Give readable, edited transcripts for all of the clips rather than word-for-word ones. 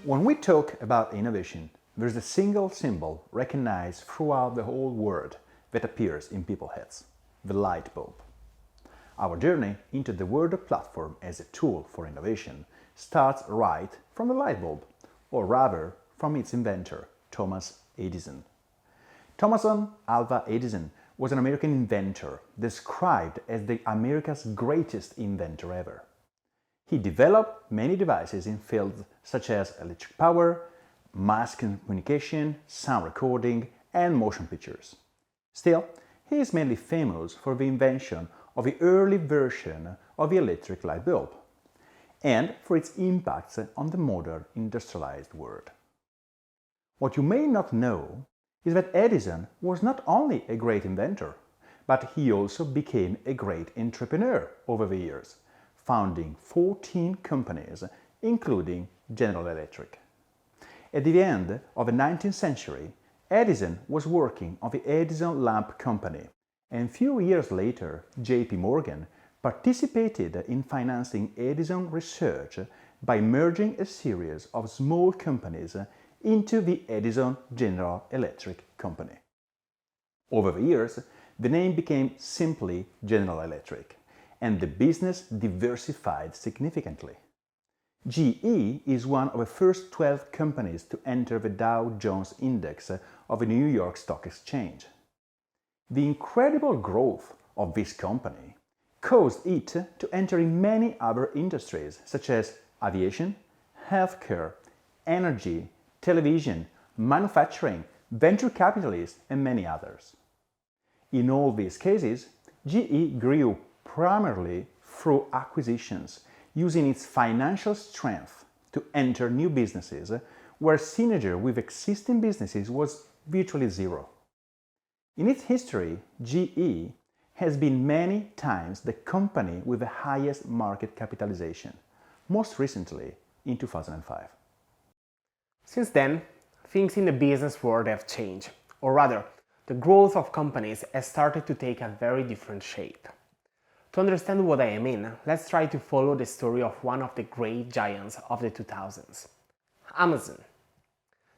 When we talk about innovation, there's a single symbol recognized throughout the whole world that appears in people's heads: the light bulb. Our journey into the world of platform as a tool for innovation starts right from the light bulb, or rather from its inventor, Thomas Edison. Thomas Alva Edison was an American inventor described as the America's greatest inventor ever. He developed many devices in fields such as electric power, mass communication, sound recording, and motion pictures. Still, he is mainly famous for the invention of the early version of the electric light bulb, and for its impacts on the modern industrialized world. What you may not know is that Edison was not only a great inventor, but he also became a great entrepreneur over the years, founding 14 companies, including General Electric. At the end of the 19th century, Edison was working on the Edison Lamp Company, and few years later, J.P. Morgan participated in financing Edison research by merging a series of small companies into the Edison General Electric Company. Over the years, the name became simply General Electric, and the business diversified significantly. GE is one of the first 12 companies to enter the Dow Jones Index of the New York Stock Exchange. The incredible growth of this company caused it to enter in many other industries such as aviation, healthcare, energy, television, manufacturing, venture capitalists, and many others. In all these cases, GE grew primarily through acquisitions, using its financial strength to enter new businesses where synergy with existing businesses was virtually zero. In its history, GE has been many times the company with the highest market capitalization, most recently in 2005. Since then, things in the business world have changed, or rather, the growth of companies has started to take a very different shape. To understand what I mean, let's try to follow the story of one of the great giants of the 2000s, Amazon.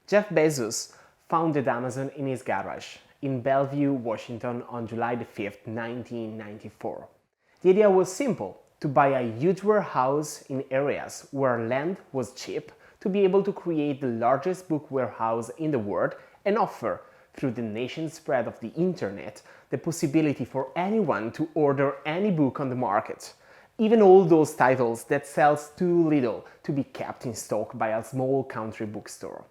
Jeff Bezos founded Amazon in his garage in Bellevue, Washington on July 5, 1994. The idea was simple: to buy a huge warehouse in areas where land was cheap, to be able to create the largest book warehouse in the world and offer, through the nation spread of the internet, the possibility for anyone to order any book on the market, even all those titles that sells too little to be kept in stock by a small country bookstore,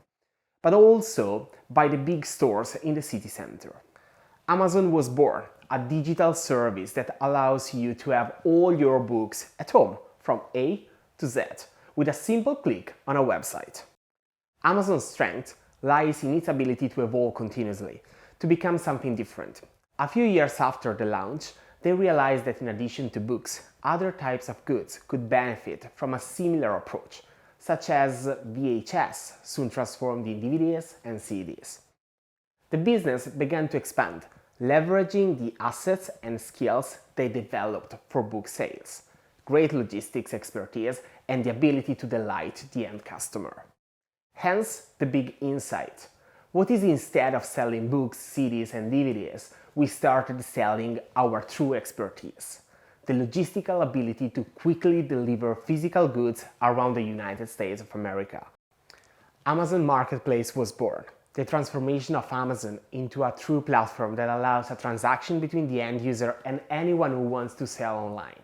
but also by the big stores in the city center. Amazon was born, a digital service that allows you to have all your books at home, from A to Z, with a simple click on a website. Amazon's strength lies in its ability to evolve continuously, to become something different. A few years after the launch, they realized that in addition to books, other types of goods could benefit from a similar approach, such as VHS, soon transformed in DVDs and CDs. The business began to expand, leveraging the assets and skills they developed for book sales, great logistics expertise, and the ability to delight the end customer. Hence the big insight. What if instead of selling books, CDs, and DVDs, we started selling our true expertise? The logistical ability to quickly deliver physical goods around the United States of America. Amazon Marketplace was born, the transformation of Amazon into a true platform that allows a transaction between the end user and anyone who wants to sell online.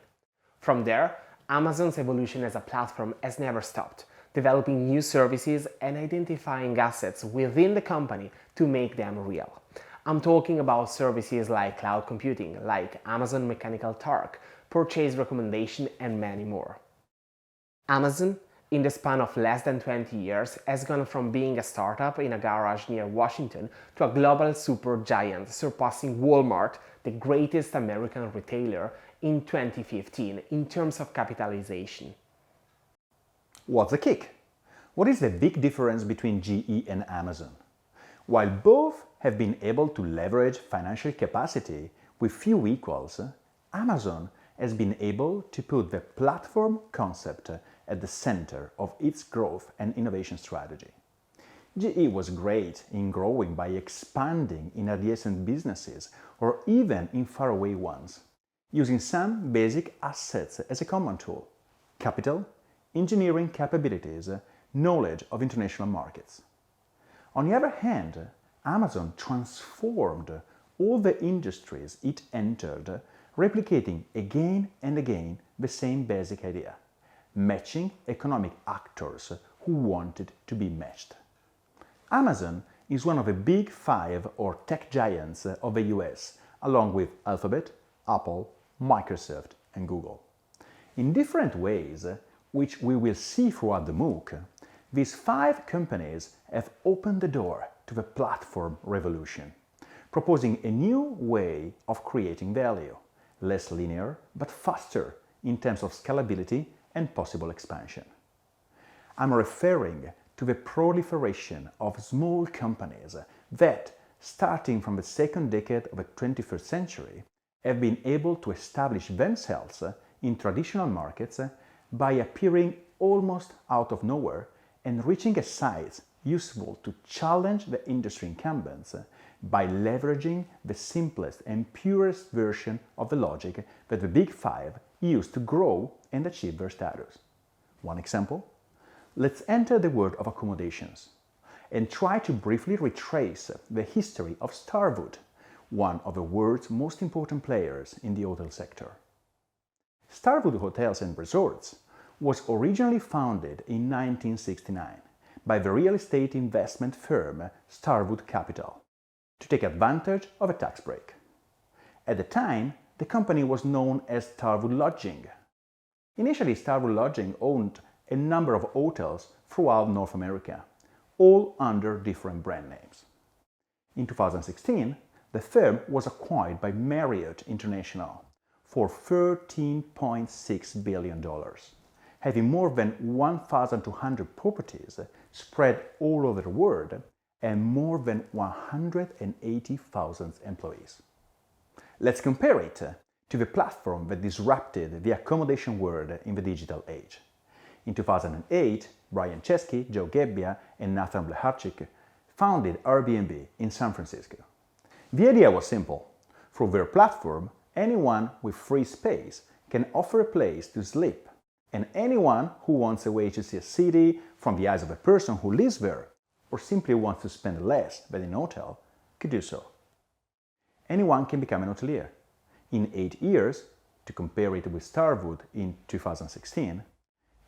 From there, Amazon's evolution as a platform has never stopped, developing new services and identifying assets within the company to make them real. I'm talking about services like cloud computing, like Amazon Mechanical Turk, purchase recommendation, and many more. Amazon, in the span of less than 20 years, has gone from being a startup in a garage near Washington to a global supergiant, surpassing Walmart, the greatest American retailer, in 2015 in terms of capitalization. What's the kick? What is the big difference between GE and Amazon? While both have been able to leverage financial capacity with few equals, Amazon has been able to put the platform concept at the center of its growth and innovation strategy. GE was great in growing by expanding in adjacent businesses or even in faraway ones, using some basic assets as a common tool: capital, engineering capabilities, knowledge of international markets. On the other hand, Amazon transformed all the industries it entered, replicating again and again the same basic idea: matching economic actors who wanted to be matched. Amazon is one of the big five or tech giants of the US, along with Alphabet, Apple, Microsoft, and Google. In different ways, which we will see throughout the MOOC, these five companies have opened the door to the platform revolution, proposing a new way of creating value, less linear but faster in terms of scalability and possible expansion. I'm referring to the proliferation of small companies that, starting from the second decade of the 21st century, have been able to establish themselves in traditional markets by appearing almost out of nowhere and reaching a size useful to challenge the industry incumbents by leveraging the simplest and purest version of the logic that the Big Five used to grow and achieve their status. One example? Let's enter the world of accommodations and try to briefly retrace the history of Starwood, one of the world's most important players in the hotel sector. Starwood Hotels and Resorts was originally founded in 1969 by the real estate investment firm Starwood Capital to take advantage of a tax break. At the time, the company was known as Starwood Lodging. Initially, Starwood Lodging owned a number of hotels throughout North America, all under different brand names. In 2016, the firm was acquired by Marriott International for $13.6 billion, having more than 1,200 properties spread all over the world and more than 180,000 employees. Let's compare it to the platform that disrupted the accommodation world in the digital age. In 2008, Brian Chesky, Joe Gebbia, and Nathan Bleharczyk founded Airbnb in San Francisco. The idea was simple. Through their platform, anyone with free space can offer a place to sleep, and anyone who wants a way to see a city from the eyes of a person who lives there, or simply wants to spend less than in a hotel, could do so. Anyone can become an hotelier. In 8 years, to compare it with Starwood in 2016,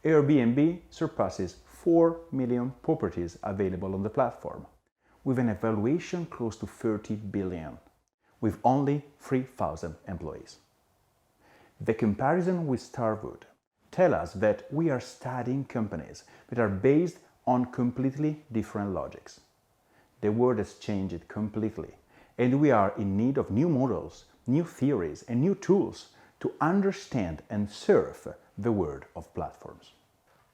Airbnb surpasses 4 million properties available on the platform, with an valuation close to $30 billion, with only 3,000 employees. The comparison with Starwood tells us that we are studying companies that are based on completely different logics. The world has changed completely, and we are in need of new models, new theories, and new tools to understand and serve the world of platforms.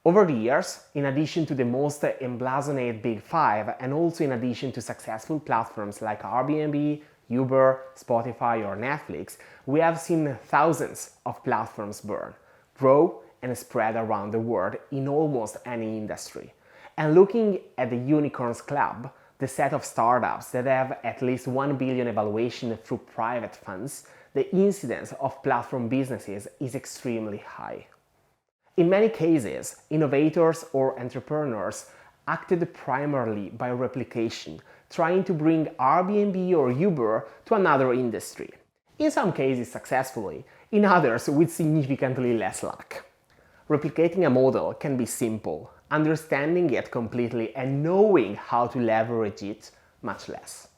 Over the years, in addition to the most emblazoned Big Five, and also in addition to successful platforms like Airbnb, Uber, Spotify, or Netflix, we have seen thousands of platforms born, grow, and spread around the world in almost any industry. And looking at the Unicorns Club, the set of startups that have at least 1 billion evaluation through private funds, the incidence of platform businesses is extremely high. In many cases, innovators or entrepreneurs acted primarily by replication, trying to bring Airbnb or Uber to another industry. In some cases successfully, in others with significantly less luck. Replicating a model can be simple, understanding it completely and knowing how to leverage it much less.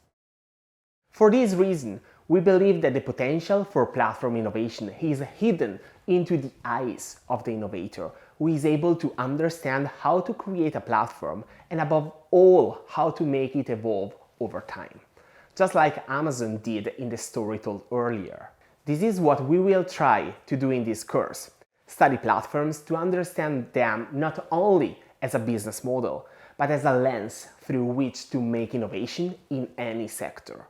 For this reason, we believe that the potential for platform innovation is hidden into the eyes of the innovator, who is able to understand how to create a platform and above all, how to make it evolve over time. Just like Amazon did in the story told earlier. This is what we will try to do in this course. Study platforms to understand them not only as a business model, but as a lens through which to make innovation in any sector.